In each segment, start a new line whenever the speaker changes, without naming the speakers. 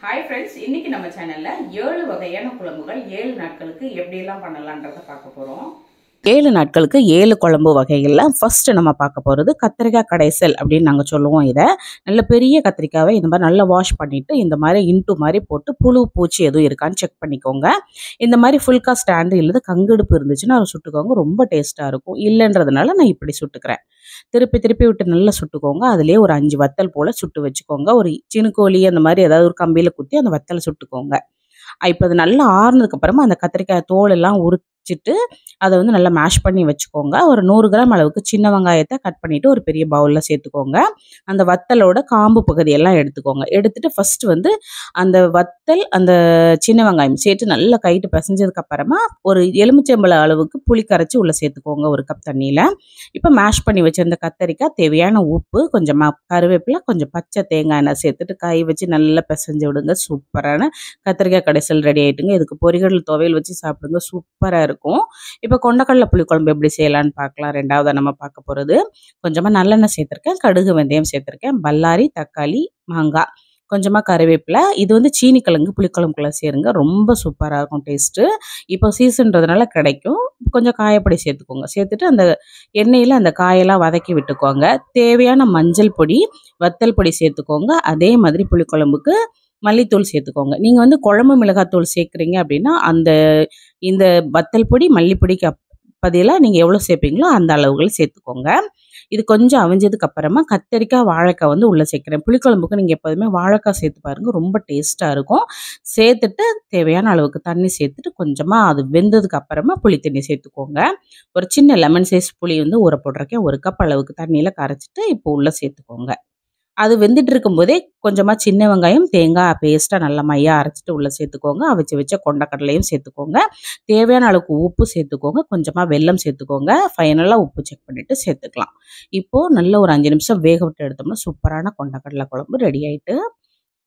Hi friends, இன்னைக்கு நம்ம சேனல்ல 7 வகையான குழம்புகள் 7 நாட்களுக்கு எப்படி எல்லாம் பண்ணலாம்ன்றத பார்க்க போறோம். 7 நாட்களுக்கு 7 குழம்பு வகைகள்ல ஃபர்ஸ்ட் நம்ம பார்க்க போறது கத்திரிக்காய் கடைசல் அப்படின்னு நாங்க சொல்லுவோம். இதை நல்ல பெரிய கத்திரிக்காவை இந்த மாதிரி நல்லா வாஷ் பண்ணிட்டு இந்த மாதிரி இன்ட்டு மாதிரி போட்டு புழு பூச்சி எதுவும் இருக்கான்னு செக் பண்ணிக்கோங்க. இந்த மாதிரி ஃபுல்கா ஸ்டாண்டு இல்லது கங்குடுப்பு இருந்துச்சுன்னா அதை சுட்டுக்கோங்க, ரொம்ப டேஸ்டா இருக்கும். இல்லைன்றதுனால நான் இப்படி சுட்டுக்கிறேன். திருப்பி திருப்பி விட்டு நல்லா சுட்டுக்கோங்க. அதுலேயே ஒரு 5 வத்தல் போல் சுட்டு வச்சுக்கோங்க. ஒரு சினுக்கோழி அந்த மாதிரி ஏதாவது ஒரு கம்பியில் குத்தி அந்த வத்தலை சுட்டுக்கோங்க. இப்போ அது நல்லா ஆறுனதுக்கு அப்புறமா அந்த கத்திரிக்காய் தோல் எல்லாம் உரிச்சிட்டு அதை வந்து நல்லா மேஷ் பண்ணி வச்சுக்கோங்க. ஒரு 100 கிராம் அளவுக்கு சின்ன வெங்காயத்தை கட் பண்ணிவிட்டு ஒரு பெரிய பவுலில் சேர்த்துக்கோங்க. அந்த வத்தலோட காம்பு பகுதியெல்லாம் எடுத்துக்கோங்க. எடுத்துட்டு ஃபர்ஸ்ட் வந்து அந்த வத்தல் அந்த சின்ன வெங்காயம் சேர்த்து நல்லா கைட்டு பிசைஞ்சதுக்கு அப்புறமா ஒரு எலுமிச்சம்பழம் அளவுக்கு புளி கரைச்சி உள்ளே சேர்த்துக்கோங்க ஒரு கப் தண்ணியில். இப்போ மேஷ் பண்ணி வச்சிருந்த கத்தரிக்காய், தேவையான உப்பு, கொஞ்சமாக கருவேப்பிலை, கொஞ்சம் பச்சை தேங்காய் எண்ணெய் சேர்த்துட்டு கை வச்சு நல்லா பிசைஞ்சு விடுங்க. சூப்பரான கத்திரிக்காய் கடைசல் ரெடி ஆகிட்டுங்க. இதுக்கு பொரிகடல் துவையல் வச்சு சாப்பிடுங்க, சூப்பராக இருக்கும். இப்போ கொண்டக்கடலை புளிக்குழம்பு எப்படி செய்யலான்னு பார்க்கலாம். ரெண்டாவது நம்ம பார்க்க போகிறது கொஞ்சமாக நல்லெண்ணெய் சேர்த்துருக்கேன், கடுகு வெந்தயம் சேர்த்துருக்கேன், பல்லாரி, தக்காளி, மாங்காய், கொஞ்சமாக கருவேப்பிலை. இது வந்து சீனி கிழங்கு புளிக்குழம்புக்குள்ள சேருங்க, ரொம்ப சூப்பராக இருக்கும் டேஸ்ட்டு. இப்போ சீசன்றதுனால கிடைக்கும். கொஞ்சம் காயப்பொடி சேர்த்துக்கோங்க. சேர்த்துட்டு அந்த எண்ணெயில் அந்த காயெல்லாம் வதக்கி விட்டுக்கோங்க. தேவையான மஞ்சள் பொடி, வத்தல் பொடி சேர்த்துக்கோங்க. அதே மாதிரி புளிக்குழம்புக்கு மல்லித்தூள் சேர்த்துக்கோங்க. நீங்கள் வந்து குழம்பு மிளகாத்தூள் சேர்க்குறீங்க அப்படின்னா இந்த வத்தல் பொடி மல்லிப்பொடிக்கு பதிலாக நீங்கள் எவ்வளோ சேர்ப்பீங்களோ அந்த அளவுகள் சேர்த்துக்கோங்க. இது கொஞ்சம் அவிஞ்சதுக்கு அப்புறமா கத்திரிக்காய், வாழைக்காய் வந்து உள்ளே சேர்க்குறேன். புளிக்குழம்புக்கு நீங்கள் எப்போதுமே வாழைக்காய் சேர்த்து பாருங்கள், ரொம்ப டேஸ்ட்டாக இருக்கும். சேர்த்துட்டு தேவையான அளவுக்கு தண்ணி சேர்த்துட்டு கொஞ்சமாக அது வெந்ததுக்கு அப்புறமா புளி தண்ணி சேர்த்துக்கோங்க. ஒரு சின்ன லெமன் சைஸ் புளி வந்து ஊற போட்டிருக்கேன். ஒரு கப் அளவுக்கு தண்ணியில் கரைச்சிட்டு இப்போ உள்ளே சேர்த்துக்கோங்க. அது வெந்துட்டு இருக்கும்போதே கொஞ்சமாக சின்ன வெங்காயம், தேங்காய் பேஸ்ட்டாக நல்லா மையாக அரைச்சிட்டு உள்ளே சேர்த்துக்கோங்க. அவிச்சு வச்ச கொண்டக்கடலையும் சேர்த்துக்கோங்க. தேவையான அளவுக்கு உப்பு சேர்த்துக்கோங்க. கொஞ்சமாக வெல்லம் சேர்த்துக்கோங்க. ஃபைனலாக உப்பு செக் பண்ணிவிட்டு சேர்த்துக்கலாம். இப்போது நல்ல ஒரு 5 நிமிஷம் வேக விட்டு எடுத்தோம்னா சூப்பரான கொண்டக்கடலை குழம்பு ரெடி ஆகிட்டு.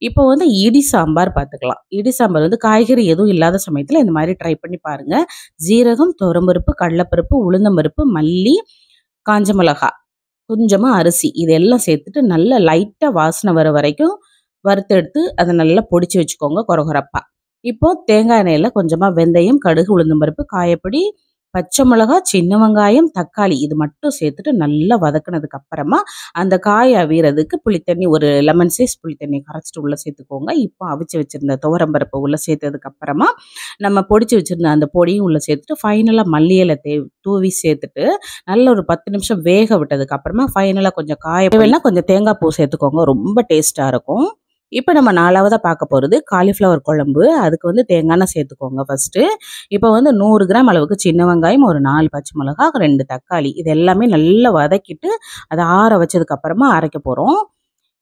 இப்போ வந்து இடி சாம்பார் பார்த்துக்கலாம். இடி சாம்பார் வந்து காய்கறி எதுவும் இல்லாத சமயத்தில் இந்த மாதிரி ட்ரை பண்ணி பாருங்கள். ஜீரகம், துவரம்பருப்பு, கடலைப்பருப்பு, உளுந்தம்பருப்பு, மல்லி, காஞ்ச மிளகா, கொஞ்சமாக அரிசி இதெல்லாம் சேர்த்துட்டு நல்லா லைட்டாக வாசனை வர வரைக்கும் வறுத்தெடுத்து அதை நல்லா பொடிச்சு வச்சுக்கோங்க கொரகொரப்பா. இப்போது தேங்காய் எண்ணெயில் கொஞ்சமாக வெந்தயம், கடுகு, உளுந்தம்பருப்பு, காயப்பொடி, பச்சை மிளகா, சின்ன வெங்காயம், தக்காளி இது மட்டும் சேர்த்துட்டு நல்லா வதக்குனதுக்கு அப்புறமா அந்த காய் அவியறதுக்கு புளித்தண்ணி, ஒரு லெமன் சைஸ் புளித்தண்ணி கரைச்சிட்டு உள்ளே சேர்த்துக்கோங்க. இப்போ அவிச்சு வச்சுருந்த துவரம்பருப்பை உள்ளே சேர்த்ததுக்கு அப்புறமா நம்ம பொடிச்சு வச்சுருந்த அந்த பொடியும் உள்ளே சேர்த்துட்டு ஃபைனலாக மல்லி இலை தூவி சேர்த்துட்டு நல்ல ஒரு 10 நிமிஷம் வேக விட்டதுக்கு அப்புறமா ஃபைனலாக கொஞ்சம் காயப்பொடிலாம் கொஞ்சம் தேங்காய் பூ சேர்த்துக்கோங்க, ரொம்ப டேஸ்ட்டாக இருக்கும். இப்போ நம்ம 4வதாக பார்க்க போகிறது காலிஃப்ளவர் குழம்பு. அதுக்கு வந்து தேங்காய் எண்ணெய் சேர்த்துக்கோங்க ஃபஸ்ட்டு. இப்போ வந்து 100 கிராம் அளவுக்கு சின்ன வெங்காயம், ஒரு 4 பச்சை மிளகா, 2 தக்காளி இது எல்லாமே நல்லா வதக்கிட்டு அதை ஆற வச்சதுக்கு அப்புறமா அரைக்க போகிறோம்.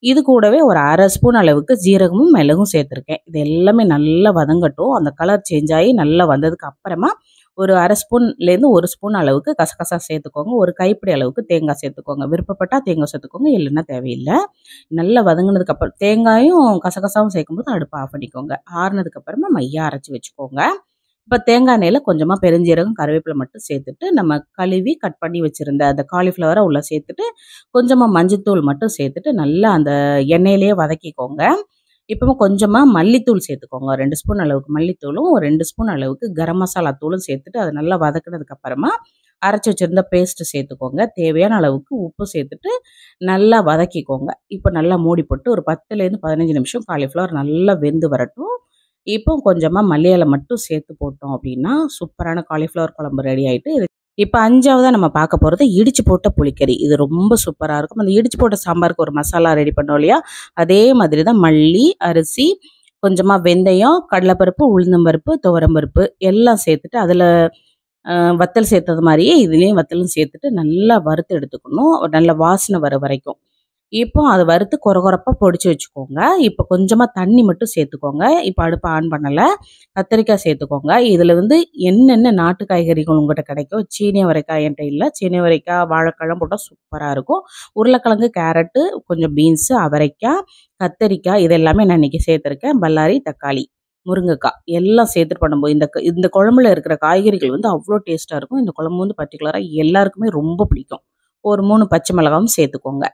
இது கூடவே ஒரு 1/2 ஸ்பூன் அளவுக்கு ஜீரகமும் மிளகும் சேர்த்துருக்கேன். இது எல்லாமே நல்லா வதங்கட்டும். அந்த கலர் சேஞ்ச் ஆகி நல்லா வந்ததுக்கு அப்புறமா ஒரு 1/2 ஸ்பூன்லேருந்து 1 ஸ்பூன் அளவுக்கு கசகசா சேர்த்துக்கோங்க. ஒரு கைப்பிடி அளவுக்கு தேங்காய் சேர்த்துக்கோங்க. விருப்பப்பட்டால் தேங்காய் சேர்த்துக்கோங்க, இல்லைன்னா தேவையில்லை. நல்லா வதங்கினதுக்கு அப்புறம் தேங்காயும் கசகசாவும் சேர்க்கும்போது அடுப்பை ஆஃப் பண்ணிக்கோங்க. ஆறுனதுக்கு அப்புறமா மையாக அரைச்சி வச்சுக்கோங்க. இப்போ தேங்காய் எண்ணெயில் கொஞ்சமாக பெருஞ்சீரகம், கருவேப்பிலை மட்டும் சேர்த்துட்டு நம்ம கழுவி கட் பண்ணி வச்சுருந்த அந்த காலிஃப்ளவரை உள்ளே சேர்த்துட்டு கொஞ்சமாக மஞ்சத்தூள் மட்டும் சேர்த்துட்டு நல்லா அந்த எண்ணெயிலேயே வதக்கிக்கோங்க. இப்போ கொஞ்சமாக மல்லித்தூள் சேர்த்துக்கோங்க. 2 ஸ்பூன் அளவுக்கு மல்லித்தூளும், ஒரு 2 ஸ்பூன் அளவுக்கு கரம் மசாலா தூளும் சேர்த்துட்டு அதை நல்லா வதக்கினதுக்கு அப்புறமா அரைச்சி வச்சுருந்த பேஸ்ட்டு சேர்த்துக்கோங்க. தேவையான அளவுக்கு உப்பு சேர்த்துட்டு நல்லா வதக்கிக்கோங்க. இப்போ நல்லா மூடி போட்டு ஒரு 10லேருந்து 15 நிமிஷம் காலிஃப்ளவர் நல்லா வெந்து வரட்டும். இப்போ கொஞ்சமாக மல்லி இலை மட்டும் சேர்த்து போட்டோம் அப்படின்னா சூப்பரான காலிஃப்ளவர் குழம்பு ரெடி ஆகிட்டு. இப்போ 5வதாக நம்ம பார்க்க போகிறது இடிச்சு போட்ட புளிக்கறி. இது ரொம்ப சூப்பராக இருக்கும். அந்த இடிச்சு போட்ட சாம்பாருக்கு ஒரு மசாலா ரெடி பண்ணோம் இல்லையா, அதே மாதிரி தான் மல்லி, அரிசி, கொஞ்சமாக வெந்தயம், கடலைப்பருப்பு, உளுந்தம்பருப்பு, துவரம்பருப்பு எல்லாம் சேர்த்துட்டு அதில் வத்தல் சேர்த்தது மாதிரியே இதுலேயும் வத்தலும் சேர்த்துட்டு நல்லா வறுத்து எடுத்துக்கணும், நல்ல வாசனை வர வரைக்கும். இப்போ அதை வறுத்து கொரகொரப்பாக பொடிச்சு வச்சுக்கோங்க. இப்போ கொஞ்சமாக தண்ணி மட்டும் சேர்த்துக்கோங்க. இப்போ அடுப்பை ஆன் பண்ணலை. கத்திரிக்காய் சேர்த்துக்கோங்க. இதில் வந்து என்னென்ன நாட்டு காய்கறிகள் உங்கள்கிட்ட கிடைக்கும், சீனி அவரைக்காய் என்கிட்ட இல்லை, சீனி அவரைக்காய், வாழைக்காய்லாம் போட்டால் சூப்பராக இருக்கும். உருளைக்கிழங்கு, கேரட்டு, கொஞ்சம் பீன்ஸு, அவரைக்காய், கத்திரிக்காய் இது எல்லாமே நான் இன்றைக்கி சேர்த்துருக்கேன். பல்லாரி, தக்காளி, முருங்கைக்காய் எல்லாம் சேர்த்துட்டு பண்ணும்போது இந்த குழம்புல இருக்கிற காய்கறிகள் வந்து அவ்வளோ டேஸ்ட்டாக இருக்கும். இந்த குழம்பு வந்து பர்டிகுலராக எல்லாருக்குமே ரொம்ப பிடிக்கும். ஒரு 3 பச்சை மிளகாவும் சேர்த்துக்கோங்க.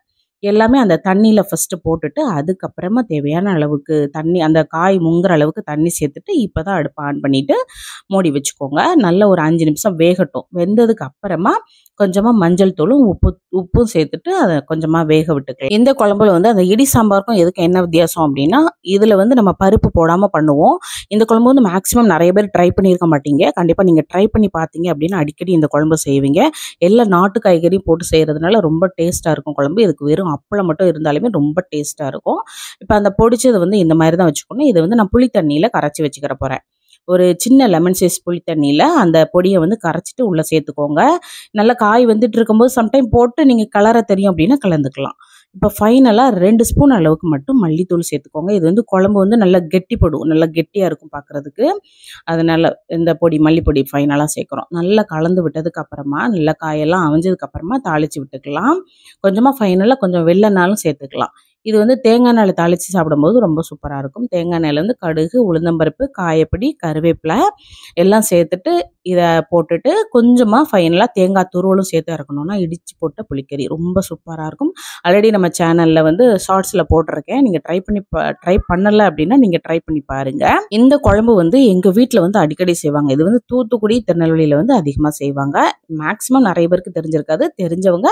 எல்லாமே அந்த தண்ணியில் ஃபஸ்ட்டு போட்டுட்டு அதுக்கப்புறமா தேவையான அளவுக்கு தண்ணி அந்த காய் முங்குற அளவுக்கு தண்ணி சேர்த்துட்டு இப்போ தான் அடுப்பை ஆன் பண்ணிவிட்டு மூடி வச்சுக்கோங்க. நல்ல ஒரு 5 நிமிஷம் வேகட்டும். வெந்ததுக்கு அப்புறமா கொஞ்சமாக மஞ்சள் தூளும் உப்பும் சேர்த்துட்டு அதை கொஞ்சமாக வேக விட்டுக்கலாம். இந்த குழம்புல வந்து அந்த இடி சாம்பாருக்கும் எதுக்கும் என்ன வித்தியாசம் அப்படின்னா, இதில் வந்து நம்ம பருப்பு போடாமல் பண்ணுவோம். இந்த குழம்பு வந்து மேக்ஸிமம் நிறைய பேர் ட்ரை பண்ணியிருக்க மாட்டீங்க. கண்டிப்பாக நீங்கள் ட்ரை பண்ணி பார்த்தீங்க அப்படின்னா அடிக்கடி இந்த குழம்பு செய்வீங்க. எல்லா நாட்டு காய்கறியும் போட்டு செய்கிறதுனால ரொம்ப டேஸ்ட்டாக இருக்கும் குழம்பு. இதுக்கு வெறும் அப்பளம் மட்டும் இருந்தாலுமே ரொம்ப டேஸ்ட்டாக இருக்கும். இப்போ அந்த பொடிச்சது வந்து இந்த மாதிரி தான் வச்சுக்கணும். இதை வந்து நான் புளி தண்ணியில் கரைச்சி வச்சுக்கிற போகிறேன். ஒரு சின்ன லெமன் சைஸ் புளி தண்ணியில் அந்த பொடியை வந்து கரைச்சிட்டு உள்ளே சேர்த்துக்கோங்க. நல்லா காய் வெந்துட்டு இருக்கும்போது சம்டைம் போட்டு நீங்கள் கலர தெரியும் அப்படின்னா கலந்துக்கலாம். இப்போ ஃபைனலாக 2 ஸ்பூன் அளவுக்கு மட்டும் மல்லித்தூள் சேர்த்துக்கோங்க. இது வந்து குழம்பு வந்து நல்லா கெட்டிப்படும், நல்லா கெட்டியாக இருக்கும் பார்க்குறதுக்கு. அதனால் இந்த மல்லிப்பொடி ஃபைனலாக சேர்க்குறோம். நல்லா கலந்து விட்டதுக்கு அப்புறமா நல்லா காயெல்லாம் அவிஞ்சதுக்கு அப்புறமா தாளித்து விட்டுக்கலாம். கொஞ்சமாக ஃபைனலாக கொஞ்சம் வெள்ளெண்ணாலும் சேர்த்துக்கலாம். இது வந்து தேங்காய் எண்ணெயில் தாளித்து சாப்பிடும்போது ரொம்ப சூப்பராக இருக்கும். தேங்காய் எண்ணெயில் வந்து கடுகு, உளுந்தம்பருப்பு, காயப்பொடி, கருவேப்பிலை எல்லாம் சேர்த்துட்டு இதை போட்டுட்டு கொஞ்சமாக ஃபைனலாக தேங்காய் துருவலும் சேர்த்து இறக்கணும்னா இடித்து போட்ட புளிக்கறி ரொம்ப சூப்பராக இருக்கும். ஆல்ரெடி நம்ம சேனலில் வந்து ஷார்ட்ஸில் போட்டிருக்கேன். நீங்கள் ட்ரை பண்ணலை அப்படின்னா நீங்கள் ட்ரை பண்ணி பாருங்கள். இந்த குழம்பு வந்து எங்கள் வீட்டில் வந்து அடிக்கடி செய்வாங்க. இது வந்து தூத்துக்குடி, திருநெல்வேலியில் வந்து அதிகமாக செய்வாங்க. மேக்ஸிமம் நிறைய பேருக்கு தெரிஞ்சிருக்காது. தெரிஞ்சவங்க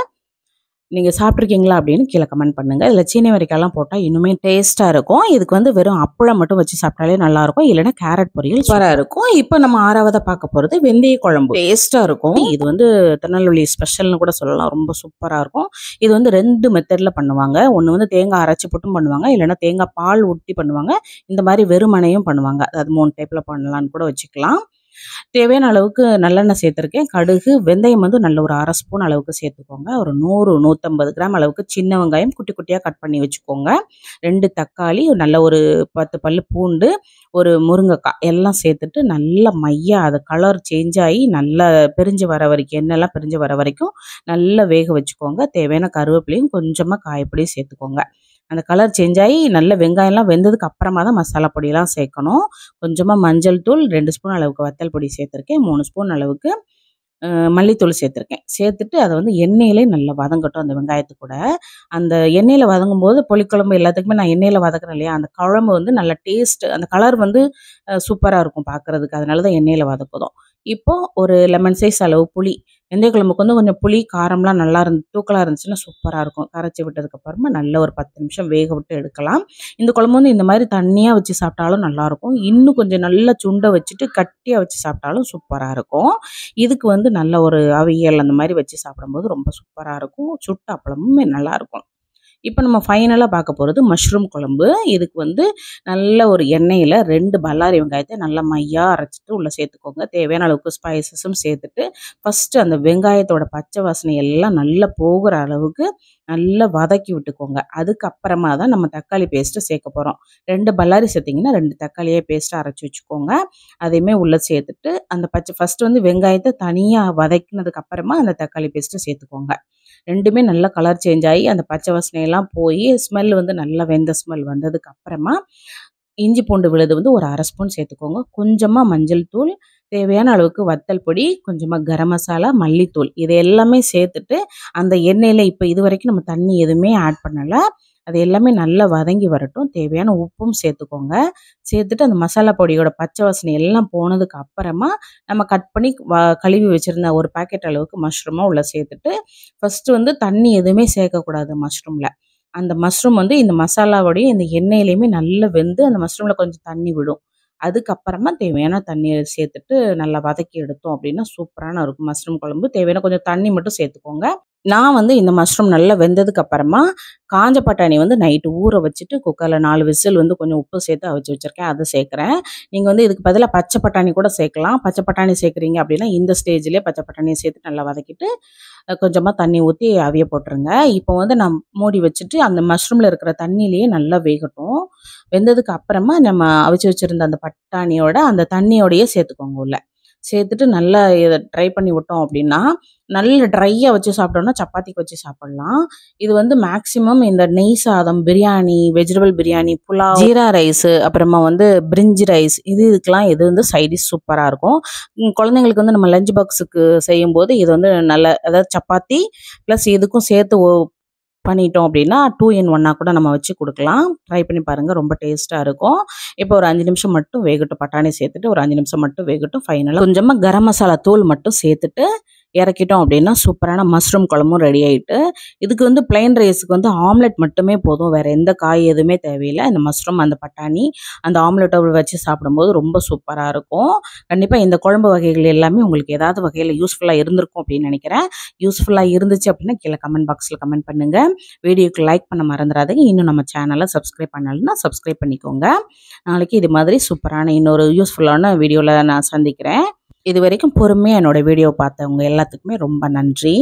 நீங்கள் சாப்பிட்ருக்கீங்களா அப்படின்னு கீழே கமெண்ட் பண்ணுங்கள். இதில் சீனி வரைக்காலாம் போட்டால் இன்னுமே டேஸ்ட்டாக இருக்கும். இதுக்கு வந்து வெறும் அப்பளம் மட்டும் வச்சு சாப்பிட்டாலே நல்லாயிருக்கும். இல்லைன்னா கேரட் பொரியல் சூப்பராக இருக்கும். இப்போ நம்ம 6வதாக பார்க்க போகிறது வெந்தய குழம்பு. டேஸ்ட்டாக இருக்கும். இது வந்து திருநெல்வேலி ஸ்பெஷல்னு கூட சொல்லலாம். ரொம்ப சூப்பராக இருக்கும். இது வந்து 2 மெத்தடில் பண்ணுவாங்க. ஒன்று வந்து தேங்காய் அரைச்சி போட்டும் பண்ணுவாங்க. இல்லைன்னா தேங்காய் பால் ஊற்றி பண்ணுவாங்க. இந்த மாதிரி வெறுமனையும் பண்ணுவாங்க. அது 3 டைப்பில் பண்ணலான்னு கூட வச்சுக்கலாம். தேவையான அளவுக்கு நல்லெண்ணெய் சேர்த்துருக்கேன். கடுகு, வெந்தயம் வந்து நல்ல ஒரு 1/2 ஸ்பூன் அளவுக்கு சேர்த்துக்கோங்க. ஒரு 100-150 கிராம் அளவுக்கு சின்ன வெங்காயம் குட்டி குட்டியாக கட் பண்ணி வச்சுக்கோங்க. 2 தக்காளி, நல்ல ஒரு 10 பல்லு பூண்டு, ஒரு முருங்கைக்காய் எல்லாம் சேர்த்துட்டு நல்லா அது கலர் சேஞ்ச் ஆகி நல்லா பிரிஞ்சு வர வரைக்கும், எண்ணெய்லாம் பிரிஞ்சு வர வரைக்கும் நல்லா வேக வச்சுக்கோங்க. தேவையான கருவேப்பிலையும் கொஞ்சமாக காயப்பொடியும் சேர்த்துக்கோங்க. அந்த கலர் சேஞ்ச் ஆகி நல்ல வெங்காயம்லாம் வெந்ததுக்கு அப்புறமா தான் மசாலா பொடியெல்லாம் சேர்க்கணும். கொஞ்சமாக மஞ்சள் தூள், 2 ஸ்பூன் அளவுக்கு வத்தல் பொடி சேர்த்துருக்கேன். 3 ஸ்பூன் அளவுக்கு மல்லித்தூள் சேர்த்துருக்கேன். சேர்த்துட்டு அதை வந்து எண்ணெயிலே நல்லா வதங்கட்டும் அந்த வெங்காயத்து கூட. அந்த எண்ணெயில் வதங்கும்போது புளிக்குழம்பு எல்லாத்துக்குமே நான் எண்ணெயில் வதக்குறேன் இல்லையா, அந்த குழம்பு வந்து நல்ல டேஸ்ட், அந்த கலர் வந்து சூப்பராக இருக்கும் பார்க்குறதுக்கு. அதனால தான் எண்ணெயில் வதக்குதோம். இப்போது ஒரு லெமன் சைஸ் அளவு புளி, வெந்தய குழம்புக்கு வந்து கொஞ்சம் புளி காரம்லாம் நல்லா தூக்கலாக இருந்துச்சுன்னா சூப்பராக இருக்கும். கரைச்சி விட்டதுக்கப்புறமா நல்ல ஒரு 10 நிமிஷம் வேக விட்டு எடுக்கலாம். இந்த குழம்பு வந்து இந்த மாதிரி தண்ணியாக வச்சு சாப்பிட்டாலும் நல்லாயிருக்கும். இன்னும் கொஞ்சம் நல்லா சுண்டை வச்சுட்டு கட்டியாக வச்சு சாப்பிட்டாலும் சூப்பராக இருக்கும். இதுக்கு வந்து நல்ல ஒரு அவியல் அந்த மாதிரி வச்சு சாப்பிடும்போது ரொம்ப சூப்பராக இருக்கும். சுட்ட அப்பளமுமே நல்லாயிருக்கும். இப்போ நம்ம ஃபைனலாக பார்க்க போகிறது மஷ்ரூம் குழம்பு. இதுக்கு வந்து நல்ல ஒரு எண்ணெயில் 2 பல்லாரி வெங்காயத்தை நல்லா மையாக அரைச்சிட்டு உள்ளே சேர்த்துக்கோங்க. தேவையான அளவுக்கு ஸ்பைசஸும் சேர்த்துட்டு ஃபஸ்ட்டு அந்த வெங்காயத்தோட பச்சை வாசனை எல்லாம் நல்லா போகிற அளவுக்கு நல்லா வதக்கி விட்டுக்கோங்க. அதுக்கப்புறமா தான் நம்ம தக்காளி பேஸ்ட்டு சேர்க்க போகிறோம். 2 பல்லாரி சேர்த்திங்கன்னா 2 தக்காளியை பேஸ்ட்டாக அரைச்சி வச்சுக்கோங்க. அதையுமே உள்ளே சேர்த்துட்டு அந்த ஃபஸ்ட்டு வந்து வெங்காயத்தை தனியாக வதக்கினதுக்கப்புறமா அந்த தக்காளி பேஸ்ட்டு சேர்த்துக்கோங்க. 2மே நல்லா கலர் சேஞ்ச் ஆகி அந்த பச்சை வாசனையெல்லாம் போய் ஸ்மெல் வந்து நல்லா வெந்த ஸ்மெல் வந்ததுக்கு அப்புறமா இஞ்சி பூண்டு விழுது வந்து ஒரு 1/2 ஸ்பூன் சேர்த்துக்கோங்க. கொஞ்சமாக மஞ்சள் தூள், தேவையான அளவுக்கு வத்தல் பொடி, கொஞ்சமாக கரம் மசாலா, மல்லித்தூள் இது எல்லாமே சேர்த்துட்டு அந்த எண்ணெயில் இப்போ இது வரைக்கும் நம்ம தண்ணி எதுவுமே ஆட் பண்ணலை. அது எல்லாமே நல்லா வதங்கி வரட்டும். தேவையான உப்பும் சேர்த்துக்கோங்க. சேர்த்துட்டு அந்த மசாலா பொடியோட பச்சை வாசனை எல்லாம் போனதுக்கு அப்புறமா நம்ம கட் பண்ணி கழுவி வச்சுருந்த ஒரு பாக்கெட் அளவுக்கு மஷ்ரூமாக உள்ளே சேர்த்துட்டு ஃபஸ்ட்டு வந்து தண்ணி எதுவுமே சேர்க்கக்கூடாது மஷ்ரூமில். அந்த மஷ்ரூம் வந்து இந்த மசாலாவோடையும் இந்த எண்ணெயிலையுமே நல்லா வெந்து அந்த மஷ்ரூமில் கொஞ்சம் தண்ணி விடும். அதுக்கப்புறமா தேவையான தண்ணியை சேர்த்துட்டு நல்லா வதக்கி எடுத்தோம் அப்படின்னா சூப்பரான இருக்கும் மஷ்ரூம் குழம்பு. தேவையான கொஞ்சம் தண்ணி மட்டும் சேர்த்துக்கோங்க. நான் வந்து இந்த மஷ்ரூம் நல்லா வெந்ததுக்கு அப்புறமா காஞ்ச பட்டாணி வந்து நைட்டு ஊற வச்சுட்டு குக்கரில் 4 விசில் வந்து கொஞ்சம் உப்பு சேர்த்து அவிச்சு வச்சுருக்கேன். அதை சேர்க்குறேன். நீங்கள் வந்து இதுக்கு பதிலாக பச்சை பட்டாணி கூட சேர்க்கலாம். பச்சை பட்டாணி சேர்க்குறீங்க அப்படின்னா இந்த ஸ்டேஜ்லேயே பச்சை பட்டாணியை சேர்த்து நல்லா வதக்கிட்டு கொஞ்சமாக தண்ணி ஊற்றி அவிய போட்டுருங்க. இப்போ வந்து நான் மூடி வச்சுட்டு அந்த மஷ்ரூமில் இருக்கிற தண்ணியிலேயே நல்லா வேகட்டும். வெந்ததுக்கு அப்புறமா நம்ம அவிச்சு வச்சுருந்த அந்த பட்டாணியோட அந்த தண்ணியோடையே சேர்த்துக்கோங்க உள்ள. சேர்த்துட்டு நல்லா இதை ட்ரை பண்ணி விட்டோம் அப்படின்னா நல்ல ட்ரையாக வச்சு சாப்பிட்டோம்னா சப்பாத்திக்கு வச்சு சாப்பிட்லாம். இது வந்து மேக்ஸிமம் இந்த நெய் சாதம், பிரியாணி, வெஜிடபிள் பிரியாணி, புலாவ், ஜீரா ரைஸு, அப்புறமா வந்து பிரிஞ்சி ரைஸ் இதுக்கெலாம் இது வந்து சைடிஷ் சூப்பராக இருக்கும். குழந்தைங்களுக்கு வந்து நம்ம லஞ்ச் பாக்ஸுக்கு செய்யும்போது இது வந்து நல்ல, அதாவது சப்பாத்தி ப்ளஸ் இதுக்கும் சேர்த்து பண்ணிட்டோம் அப்படின்னா 2 in 1 கூட நம்ம வச்சு கொடுக்கலாம். ட்ரை பண்ணி பாருங்கள், ரொம்ப டேஸ்ட்டாக இருக்கும். இப்போ ஒரு 5 நிமிஷம் மட்டும் வேகட்டும், பட்டாணி சேர்த்துட்டு ஒரு 5 நிமிஷம் மட்டும் வேகட்டும். ஃபைனலாக கொஞ்சமாக கரம் மசாலா தூள் மட்டும் சேர்த்துட்டு இறக்கிட்டோம் அப்படின்னா சூப்பரான மஷ்ரூம் குழம்பும் ரெடி ஆகிட்டு. இதுக்கு வந்து பிளைன் ரைஸுக்கு வந்து ஆம்லெட் மட்டுமே போதும், வேறு எந்த காய் எதுவுமே தேவையில்லை. இந்த மஷ்ரூம், அந்த பட்டாணி, அந்த ஆம்லெட்டை வச்சு சாப்பிடும்போது ரொம்ப சூப்பராக இருக்கும். கண்டிப்பாக இந்த குழம்பு வகைகள் எல்லாமே உங்களுக்கு ஏதாவது வகையில் யூஸ்ஃபுல்லாக இருந்திருக்கும் அப்படின்னு நினைக்கிறேன். யூஸ்ஃபுல்லாக இருந்துச்சு அப்படின்னா கீழே கமெண்ட் பாக்ஸில் கமெண்ட் பண்ணுங்கள். வீடியோக்கு லைக் பண்ண மறந்துடாதீங்க. இன்னும் நம்ம சேனலை சப்ஸ்கிரைப் பண்ணலைன்னா சப்ஸ்கிரைப் பண்ணிக்கோங்க. நாளைக்கு இது மாதிரி சூப்பரான இன்னொரு யூஸ்ஃபுல்லான வீடியோவில் நான் சந்திக்கிறேன். இது வரைக்கும் பொறுமையாக என்னோடய வீடியோ பார்த்தவங்க எல்லாத்துக்குமே ரொம்ப நன்றி.